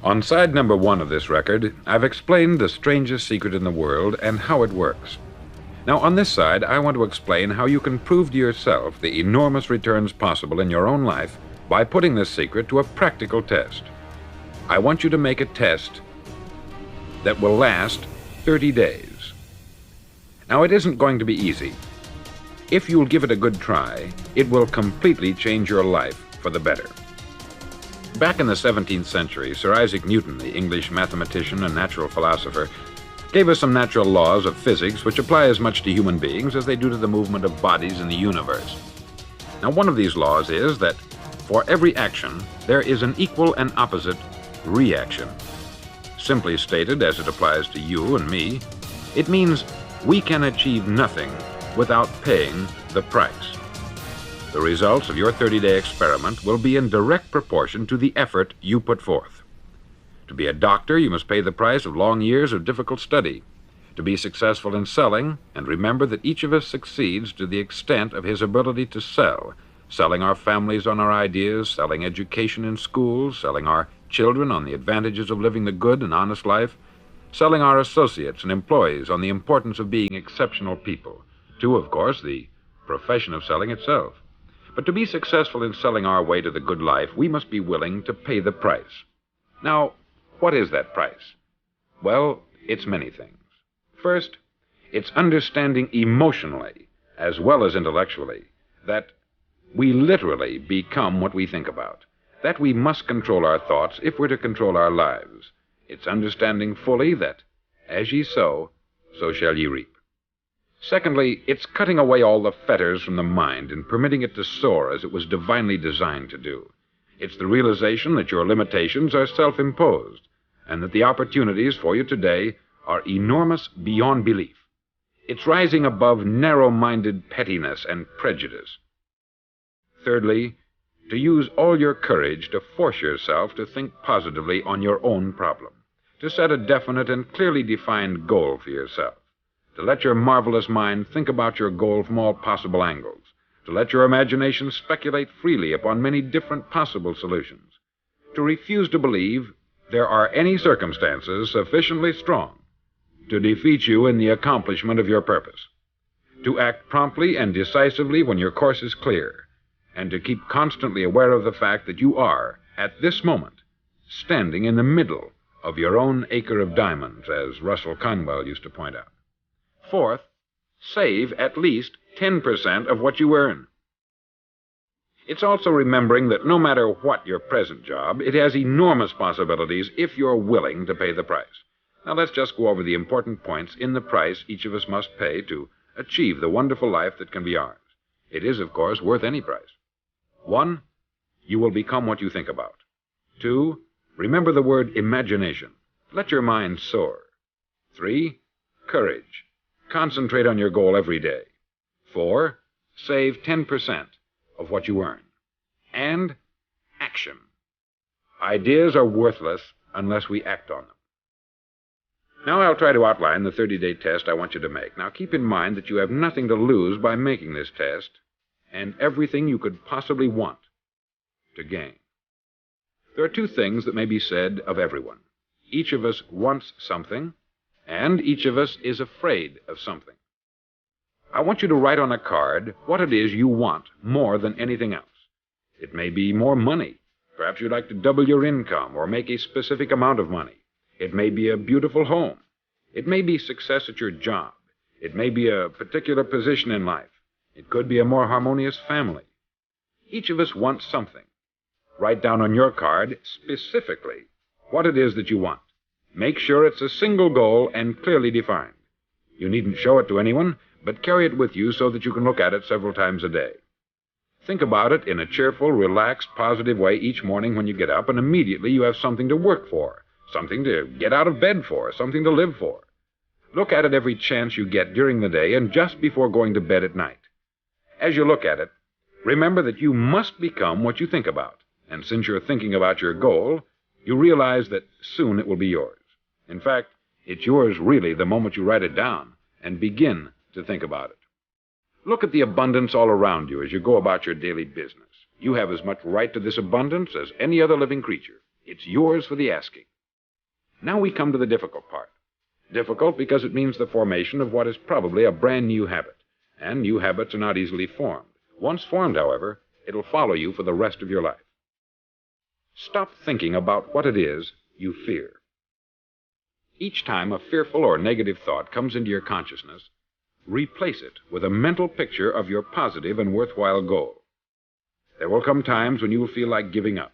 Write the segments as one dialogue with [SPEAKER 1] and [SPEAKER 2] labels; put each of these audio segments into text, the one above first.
[SPEAKER 1] On side number 1 of this record, I've explained the strangest secret in the world and how it works. Now, on this side, I want to explain how you can prove to yourself the enormous returns possible in your own life by putting this secret to a practical test. I want you to make a test that will last 30 days. Now, it isn't going to be easy. If you'll give it a good try, it will completely change your life for the better. Back in the 17th century, Sir Isaac Newton, the English mathematician and natural philosopher, gave us some natural laws of physics which apply as much to human beings as they do to the movement of bodies in the universe. Now, one of these laws is that for every action, there is an equal and opposite reaction. Simply stated, as it applies to you and me, it means we can achieve nothing without paying the price. The results of your 30-day experiment will be in direct proportion to the effort you put forth. To be a doctor, you must pay the price of long years of difficult study. To be successful in selling, and remember that each of us succeeds to the extent of his ability to sell, selling our families on our ideas, selling education in schools, selling our children on the advantages of living the good and honest life, selling our associates and employees on the importance of being exceptional people, to, of course, the profession of selling itself. But to be successful in selling our way to the good life, we must be willing to pay the price. Now, what is that price? Well, it's many things. First, it's understanding emotionally, as well as intellectually, that we literally become what we think about, that we must control our thoughts if we're to control our lives. It's understanding fully that, as ye sow, so shall ye reap. Secondly, it's cutting away all the fetters from the mind and permitting it to soar as it was divinely designed to do. It's the realization that your limitations are self-imposed and that the opportunities for you today are enormous beyond belief. It's rising above narrow-minded pettiness and prejudice. Thirdly, to use all your courage to force yourself to think positively on your own problem, to set a definite and clearly defined goal for yourself, to let your marvelous mind think about your goal from all possible angles, to let your imagination speculate freely upon many different possible solutions, to refuse to believe there are any circumstances sufficiently strong to defeat you in the accomplishment of your purpose, to act promptly and decisively when your course is clear, and to keep constantly aware of the fact that you are, at this moment, standing in the middle of your own acre of diamonds, as Russell Conwell used to point out. Fourth, save at least 10% of what you earn. It's also remembering that no matter what your present job, it has enormous possibilities if you're willing to pay the price. Now let's just go over the important points in the price each of us must pay to achieve the wonderful life that can be ours. It is, of course, worth any price. 1, you will become what you think about. 2, remember the word imagination. Let your mind soar. 3, courage. Concentrate on your goal every day. 4, save 10% of what you earn. And action. Ideas are worthless unless we act on them. Now I'll try to outline the 30-day test I want you to make. Now keep in mind that you have nothing to lose by making this test, and everything you could possibly want to gain. There are 2 things that may be said of everyone. Each of us wants something, and each of us is afraid of something. I want you to write on a card what it is you want more than anything else. It may be more money. Perhaps you'd like to double your income or make a specific amount of money. It may be a beautiful home. It may be success at your job. It may be a particular position in life. It could be a more harmonious family. Each of us wants something. Write down on your card specifically what it is that you want. Make sure it's a single goal and clearly defined. You needn't show it to anyone, but carry it with you so that you can look at it several times a day. Think about it in a cheerful, relaxed, positive way each morning when you get up, and immediately you have something to work for, something to get out of bed for, something to live for. Look at it every chance you get during the day and just before going to bed at night. As you look at it, remember that you must become what you think about, and since you're thinking about your goal, you realize that soon it will be yours. In fact, it's yours really the moment you write it down and begin to think about it. Look at the abundance all around you as you go about your daily business. You have as much right to this abundance as any other living creature. It's yours for the asking. Now we come to the difficult part. Difficult because it means the formation of what is probably a brand new habit, and new habits are not easily formed. Once formed, however, it'll follow you for the rest of your life. Stop thinking about what it is you fear. Each time a fearful or negative thought comes into your consciousness, replace it with a mental picture of your positive and worthwhile goal. There will come times when you will feel like giving up.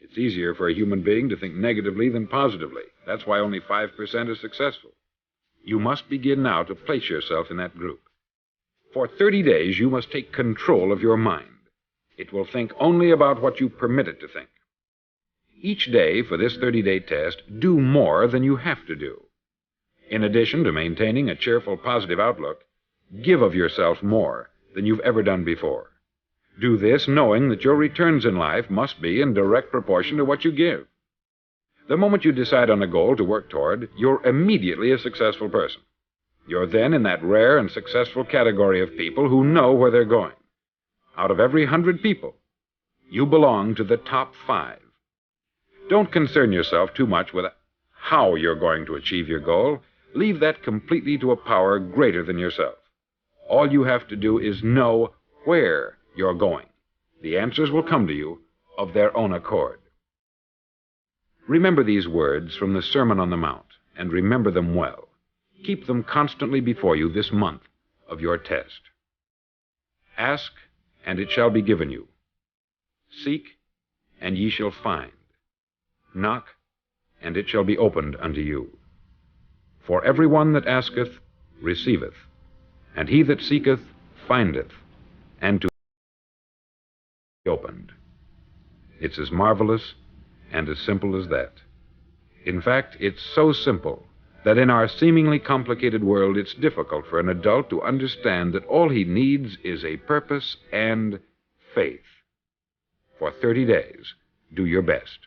[SPEAKER 1] It's easier for a human being to think negatively than positively. That's why only 5% are successful. You must begin now to place yourself in that group. For 30 days, you must take control of your mind. It will think only about what you permit it to think. Each day for this 30-day test, do more than you have to do. In addition to maintaining a cheerful, positive outlook, give of yourself more than you've ever done before. Do this knowing that your returns in life must be in direct proportion to what you give. The moment you decide on a goal to work toward, you're immediately a successful person. You're then in that rare and successful category of people who know where they're going. Out of every 100 people, you belong to the top 5. Don't concern yourself too much with how you're going to achieve your goal. Leave that completely to a power greater than yourself. All you have to do is know where you're going. The answers will come to you of their own accord. Remember these words from the Sermon on the Mount, and remember them well. Keep them constantly before you this month of your test. Ask, and it shall be given you. Seek, and ye shall find. Knock, and it shall be opened unto you. For every one that asketh receiveth, and he that seeketh findeth, and to be opened. It's as marvelous and as simple as that. In fact, it's so simple that in our seemingly complicated world, it's difficult for an adult to understand that all he needs is a purpose and faith. For 30 days, do your best.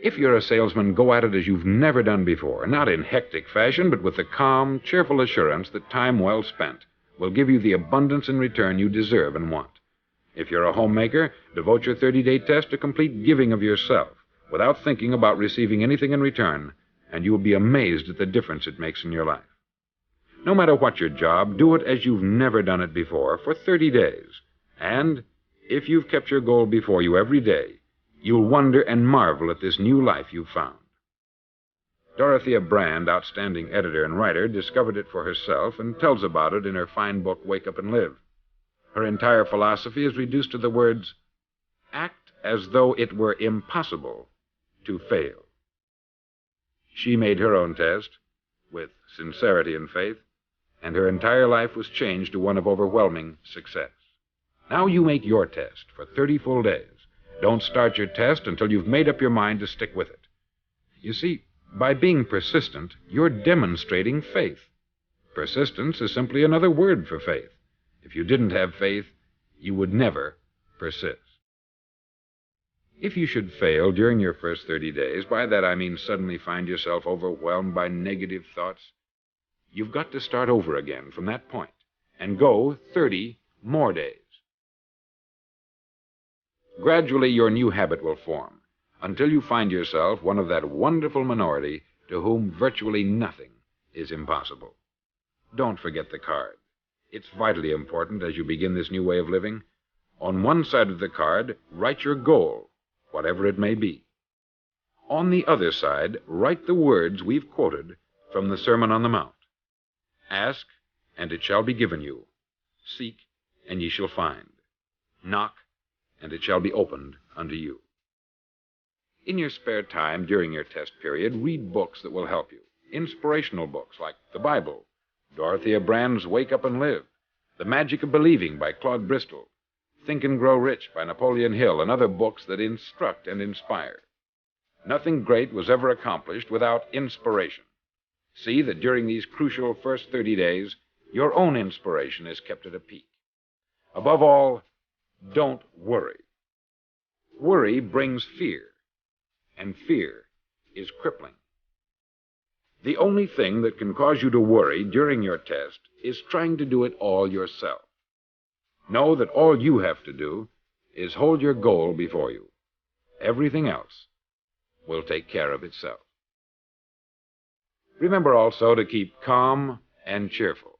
[SPEAKER 1] If you're a salesman, go at it as you've never done before, not in hectic fashion, but with the calm, cheerful assurance that time well spent will give you the abundance in return you deserve and want. If you're a homemaker, devote your 30-day test to complete giving of yourself without thinking about receiving anything in return, and you will be amazed at the difference it makes in your life. No matter what your job, do it as you've never done it before for 30 days. And if you've kept your goal before you every day, you'll wonder and marvel at this new life you've found. Dorothea Brand, outstanding editor and writer, discovered it for herself and tells about it in her fine book, Wake Up and Live. Her entire philosophy is reduced to the words, act as though it were impossible to fail. She made her own test with sincerity and faith, and her entire life was changed to one of overwhelming success. Now you make your test for 30 full days. Don't start your test until you've made up your mind to stick with it. You see, by being persistent, you're demonstrating faith. Persistence is simply another word for faith. If you didn't have faith, you would never persist. If you should fail during your first 30 days, by that I mean suddenly find yourself overwhelmed by negative thoughts, you've got to start over again from that point and go 30 more days. Gradually, your new habit will form until you find yourself one of that wonderful minority to whom virtually nothing is impossible. Don't forget the card. It's vitally important as you begin this new way of living. On one side of the card, write your goal, whatever it may be. On the other side, write the words we've quoted from the Sermon on the Mount. Ask, and it shall be given you. Seek, and ye shall find. Knock, and it shall be opened unto you. In your spare time during your test period, read books that will help you. Inspirational books like the Bible, Dorothea Brand's Wake Up and Live, The Magic of Believing by Claude Bristol, Think and Grow Rich by Napoleon Hill, and other books that instruct and inspire. Nothing great was ever accomplished without inspiration. See that during these crucial first 30 days, your own inspiration is kept at a peak. Above all, don't worry. Worry brings fear, and fear is crippling. The only thing that can cause you to worry during your test is trying to do it all yourself. Know that all you have to do is hold your goal before you. Everything else will take care of itself. Remember also to keep calm and cheerful.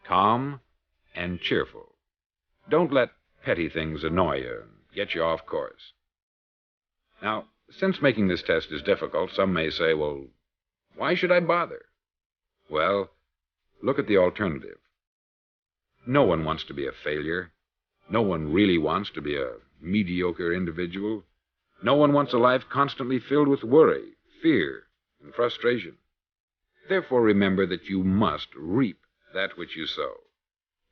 [SPEAKER 1] Calm and cheerful. Don't let petty things annoy you and get you off course. Now, since making this test is difficult, some may say, well, why should I bother? Well, look at the alternative. No one wants to be a failure. No one really wants to be a mediocre individual. No one wants a life constantly filled with worry, fear, and frustration. Therefore, remember that you must reap that which you sow.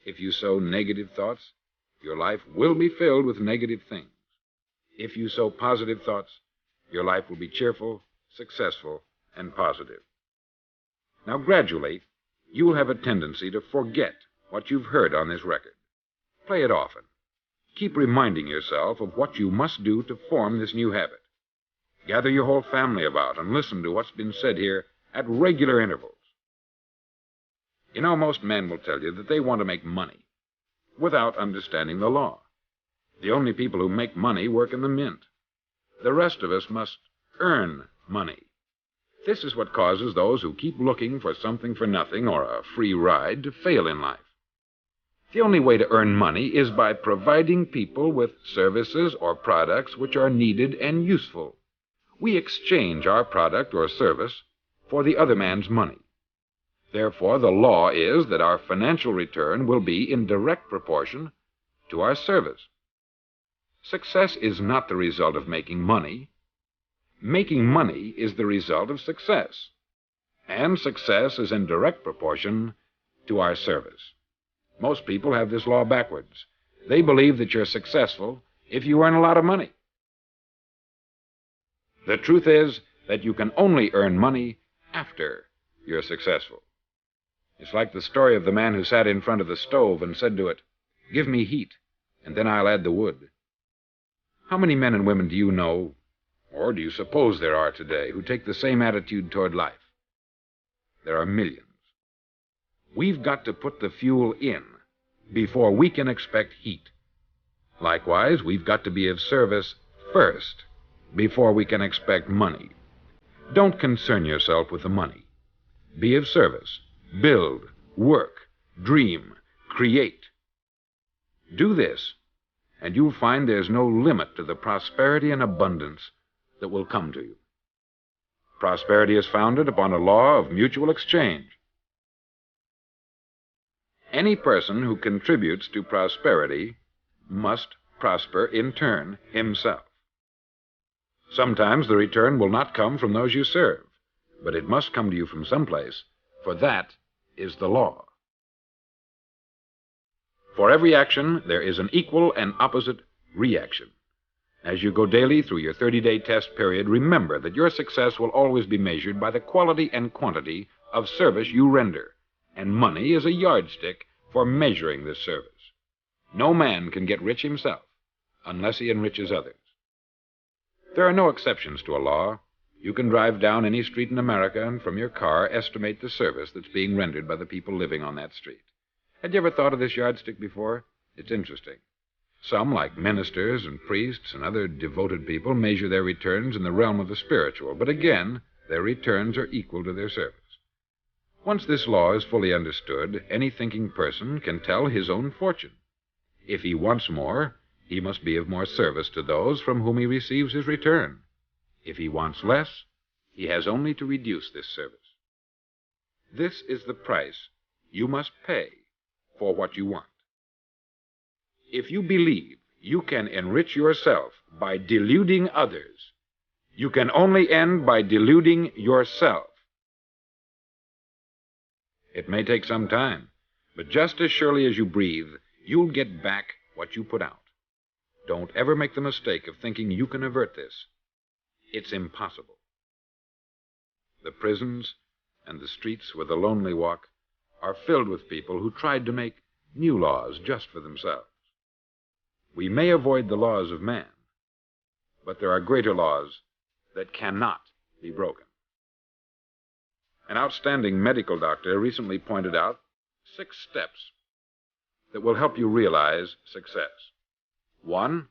[SPEAKER 1] If you sow negative thoughts, your life will be filled with negative things. If you sow positive thoughts, your life will be cheerful, successful, and positive. Now, gradually, you'll have a tendency to forget what you've heard on this record. Play it often. Keep reminding yourself of what you must do to form this new habit. Gather your whole family about and listen to what's been said here at regular intervals. You know, most men will tell you that they want to make money without understanding the law. The only people who make money work in the mint. The rest of us must earn money. This is what causes those who keep looking for something for nothing or a free ride to fail in life. The only way to earn money is by providing people with services or products which are needed and useful. We exchange our product or service for the other man's money. Therefore, the law is that our financial return will be in direct proportion to our service. Success is not the result of making money. Making money is the result of success. And success is in direct proportion to our service. Most people have this law backwards. They believe that you're successful if you earn a lot of money. The truth is that you can only earn money after you're successful. It's like the story of the man who sat in front of the stove and said to it, "Give me heat, and then I'll add the wood." How many men and women do you know, or do you suppose there are today, who take the same attitude toward life? There are millions. We've got to put the fuel in before we can expect heat. Likewise, we've got to be of service first before we can expect money. Don't concern yourself with the money. Be of service. Build, work, dream, create. Do this, and you'll find there's no limit to the prosperity and abundance that will come to you. Prosperity is founded upon a law of mutual exchange. Any person who contributes to prosperity must prosper in turn himself. Sometimes the return will not come from those you serve, but it must come to you from someplace, for that is the law. For every action, there is an equal and opposite reaction. As you go daily through your 30-day test period, remember that your success will always be measured by the quality and quantity of service you render, and money is a yardstick for measuring this service. No man can get rich himself unless he enriches others. There are no exceptions to a law. You can drive down any street in America and from your car estimate the service that's being rendered by the people living on that street. Had you ever thought of this yardstick before? It's interesting. Some, like ministers and priests and other devoted people, measure their returns in the realm of the spiritual, but again, their returns are equal to their service. Once this law is fully understood, any thinking person can tell his own fortune. If he wants more, he must be of more service to those from whom he receives his return. If he wants less, he has only to reduce this service. This is the price you must pay for what you want. If you believe you can enrich yourself by deluding others, you can only end by deluding yourself. It may take some time, but just as surely as you breathe, you'll get back what you put out. Don't ever make the mistake of thinking you can avert this. It's impossible. The prisons and the streets where the lonely walk are filled with people who tried to make new laws just for themselves. We may avoid the laws of man, but there are greater laws that cannot be broken. An outstanding medical doctor recently pointed out 6 steps that will help you realize success. 1,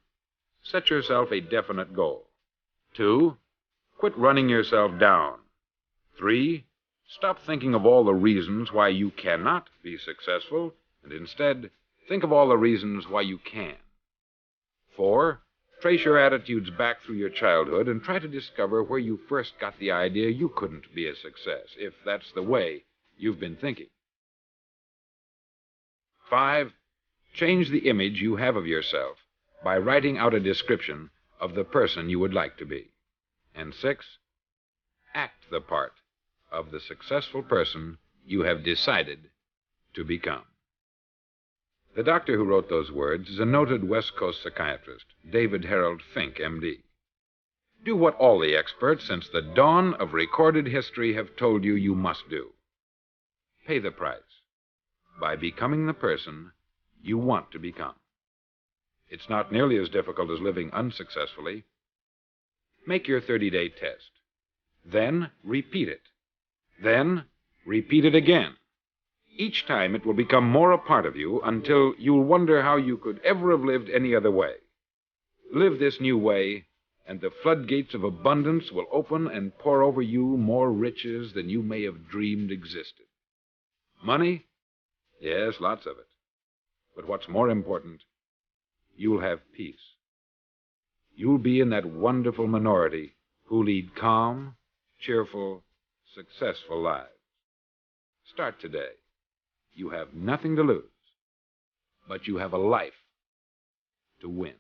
[SPEAKER 1] set yourself a definite goal. 2. Quit running yourself down. 3. Stop thinking of all the reasons why you cannot be successful, and instead, think of all the reasons why you can. 4. Trace your attitudes back through your childhood and try to discover where you first got the idea you couldn't be a success, if that's the way you've been thinking. 5. Change the image you have of yourself by writing out a description of the person you would like to be. And 6. Act the part of the successful person you have decided to become. The doctor who wrote those words is a noted West Coast psychiatrist, David Harold Fink, M.D. Do what all the experts since the dawn of recorded history have told you you must do. Pay the price by becoming the person you want to become. It's not nearly as difficult as living unsuccessfully. Make your 30-day test. Then repeat it. Then repeat it again. Each time it will become more a part of you until you'll wonder how you could ever have lived any other way. Live this new way, and the floodgates of abundance will open and pour over you more riches than you may have dreamed existed. Money? Yes, lots of it. But what's more important, you'll have peace. You'll be in that wonderful minority who lead calm, cheerful, successful lives. Start today. You have nothing to lose, but you have a life to win.